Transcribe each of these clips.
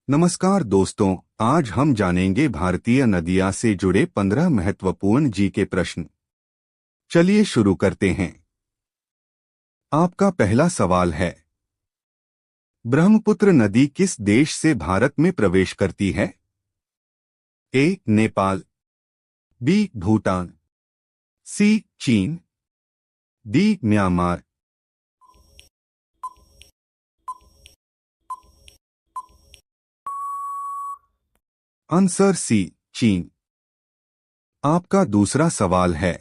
नमस्कार दोस्तों, आज हम जानेंगे भारतीय नदियां से जुड़े 15 महत्वपूर्ण जीके प्रश्न। चलिए शुरू करते हैं। आपका पहला सवाल है, ब्रह्मपुत्र नदी किस देश से भारत में प्रवेश करती है? ए. नेपाल, बी. भूटान, सी. Cheen, D. Myanmar. Answer C. चीन। आपका दूसरा सवाल है,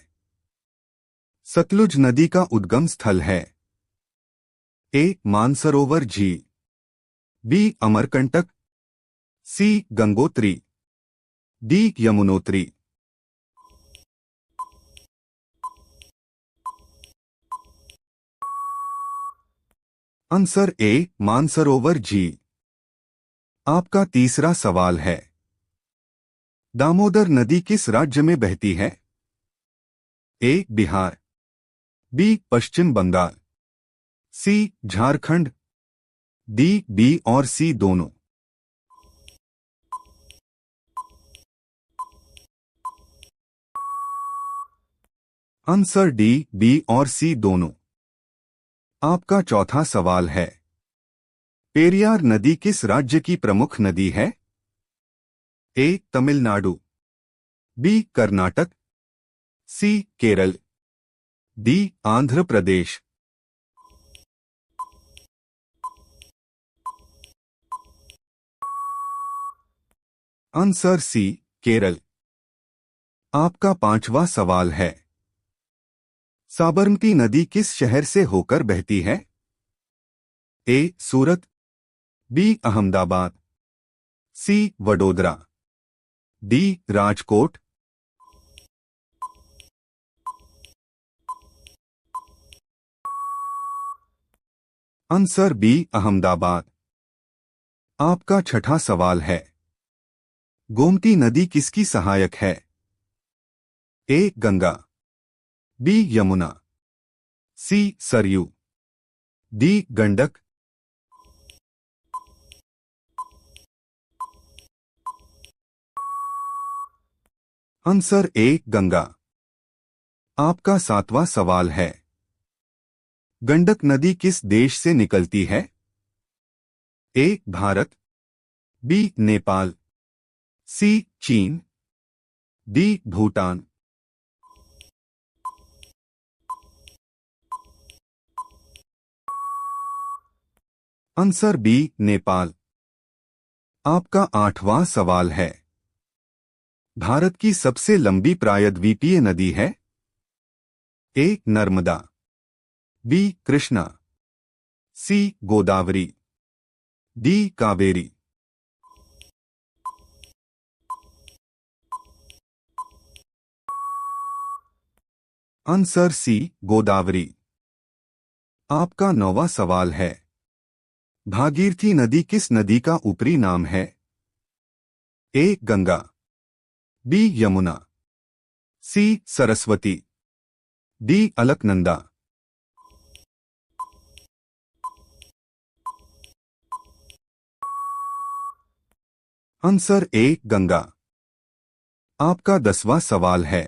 सतलुज नदी का उद्गम स्थल है? ए. मानसरोवर झील, B. Amarkantak, C. Gangotri, D. Yamunotri. Answer A. Mansarovar झील। आपका तीसरा सवाल है, दामोदर नदी किस राज्य में बहती है? ए. बिहार, बी. पश्चिम बंगाल, सी. झारखंड, डी. बी और सी दोनों। Answer D. बी और सी दोनों। आपका चौथा सवाल है, पेरियार नदी किस राज्य की प्रमुख नदी है? A. Tamil Nadu, B. Karnataka, C. Kerala, D. Andhra Pradesh. Answer C. Kerala. आपका पांचवा सवाल है, साबरमती नदी किस शहर से होकर बहती है? A. Surat, B. Ahmedabad, C. Vadodara, D. Rajkot. Answer B. Ahmedabad. आपका छठा सवाल है, गोमती नदी किसकी सहायक है? A. Ganga, B. Yamuna, C. Saryu, D. Gandak. Answer A. Ganga. आपका सातवां सवाल है, गंडक नदी किस देश से निकलती है? A. Bharat, B. Nepal, C. Cheen, D. Bhutan. Answer B. Nepal. आपका आठवां सवाल है, भारत की सबसे लंबी प्रायद्वीपीय नदी है? A. Narmada, B. Krishna, C. Godavari, D. Kaveri. Answer C. Godavari. आपका नौवां सवाल है, भागीरथी नदी किस नदी का ऊपरी नाम है? A. Ganga, B. Yamuna, C. Saraswati, D. Alaknanda. Answer A. Ganga. आपका 10वां सवाल है,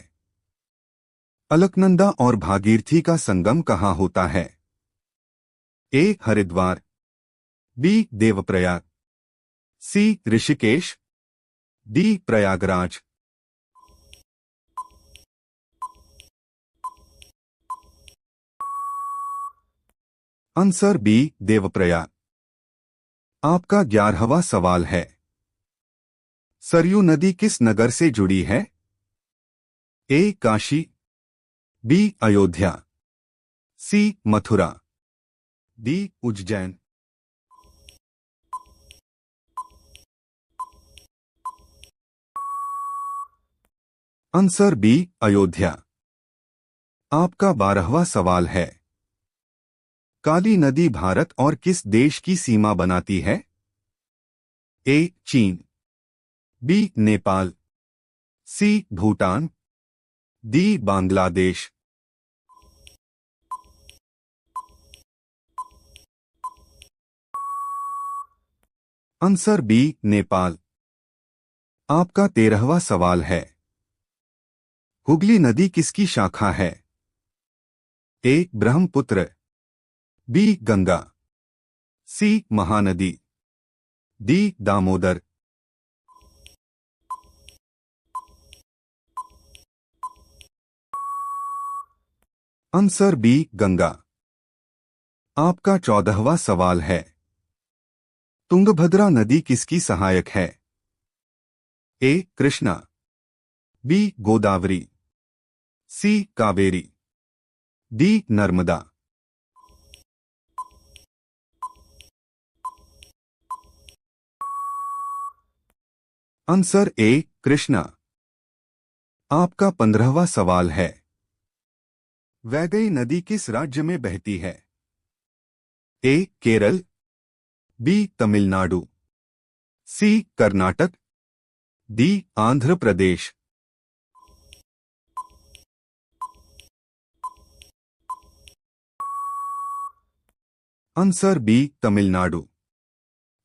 अलकनंदा और भागीरथी का संगम कहाँ होता है? A. Haridwar, B. Devprayag, C. Rishikesh, D. Prayagraj. Answer B. Devprayag. आपका 11वां सवाल है, सरयू नदी किस नगर से जुड़ी है? A. Kashi, B. Ayodhya, C. Mathura, D. Ujjain. Answer B. Ayodhya. आपका 12वां सवाल है, काली नदी भारत और किस देश की सीमा बनाती है? ए. चीन, B. Nepal, C. Bhutan, D. Bangladesh. Answer B Nepal. आपका 13वां सवाल है। हुगली नदी किसकी शाखा है? A Brahmaputra, B Ganga, C Mahanadi, D Damodar. Answer B Ganga. आपका 14वां सवाल है। तुंगभद्रा नदी किसकी सहायक है? A Krishna, B Godavari, C Kaveri, D Narmada. Answer A Krishna. आपका 15वां सवाल है। वैगई नदी किस राज्य में बहती है? A Kerala, B Tamil Nadu, C Karnataka, D Andhra Pradesh. Answer B Tamil Nadu.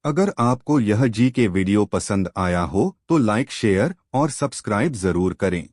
अगर आपको यह जी के वीडियो पसंद आया हो तो लाइक शेयर और सब्सक्राइब जरूर करें।